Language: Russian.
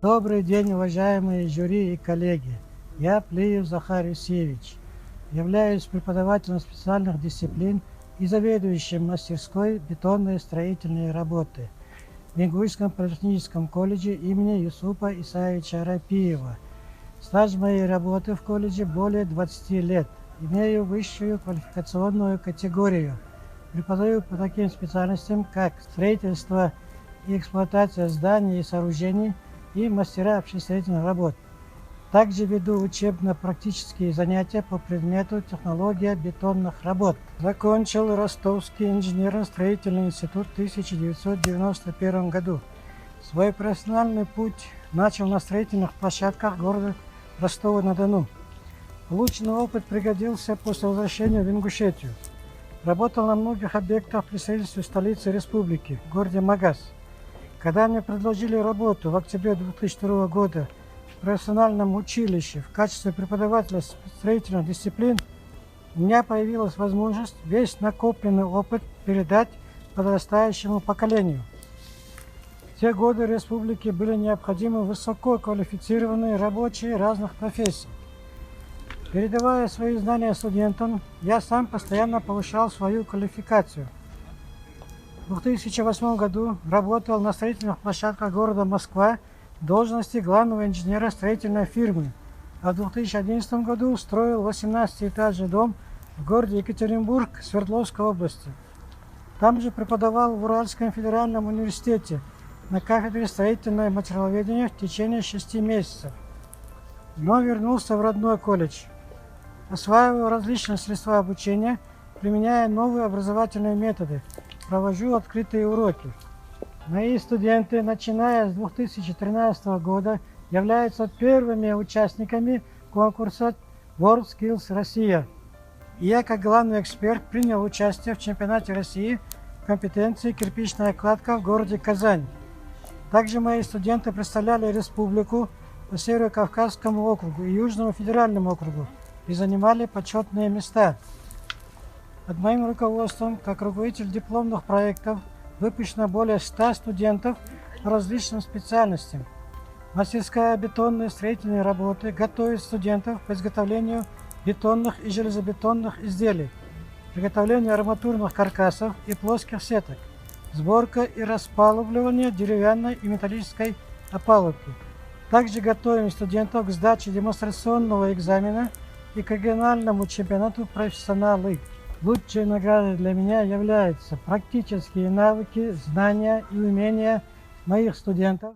Добрый день, уважаемые жюри и коллеги. Я Плиев Захар Юсевич. Являюсь преподавателем специальных дисциплин и заведующим мастерской бетонной строительной работы в Ингушском политехническом колледже имени Юсупа Исаевича Рапиева. Стаж моей работы в колледже более 20 лет. Имею высшую квалификационную категорию. Преподаю по таким специальностям, как строительство и эксплуатация зданий и сооружений и мастера общестроительных работ. Также веду учебно-практические занятия по предмету технология бетонных работ. Закончил Ростовский инженерно-строительный институт в 1991 году. Свой профессиональный путь начал на строительных площадках города Ростова-на-Дону. Полученный опыт пригодился после возвращения в Ингушетию. Работал на многих объектах при строительстве столицы республики, в городе Магаз. Когда мне предложили работу в октябре 2002 года в профессиональном училище в качестве преподавателя строительных дисциплин, у меня появилась возможность весь накопленный опыт передать подрастающему поколению. В те годы в республике были необходимы высококвалифицированные рабочие разных профессий. Передавая свои знания студентам, я сам постоянно повышал свою квалификацию. В 2008 году работал на строительных площадках города Москва в должности главного инженера строительной фирмы, а в 2011 году строил 18-этажный дом в городе Екатеринбург Свердловской области. Там же преподавал в Уральском федеральном университете на кафедре строительного материаловедения в течение 6 месяцев. Но вернулся в родной колледж. Осваиваю различные средства обучения, применяя новые образовательные методы. Провожу открытые уроки. Мои студенты, начиная с 2013 года, являются первыми участниками конкурса WorldSkills Россия. И я, как главный эксперт, принял участие в чемпионате России в компетенции кирпичная кладка в городе Казань. Также мои студенты представляли республику по Северо-Кавказскому округу и Южному федеральному округу и занимали почетные места. Под моим руководством, как руководитель дипломных проектов, выпущено более 100 студентов по различным специальностям. Мастерская бетонной строительной работы готовит студентов по изготовлению бетонных и железобетонных изделий, приготовлению арматурных каркасов и плоских сеток, сборка и распалубливание деревянной и металлической опалубки. Также готовим студентов к сдаче демонстрационного экзамена и к региональному чемпионату профессионалы. Лучшей наградой для меня являются практические навыки, знания и умения моих студентов.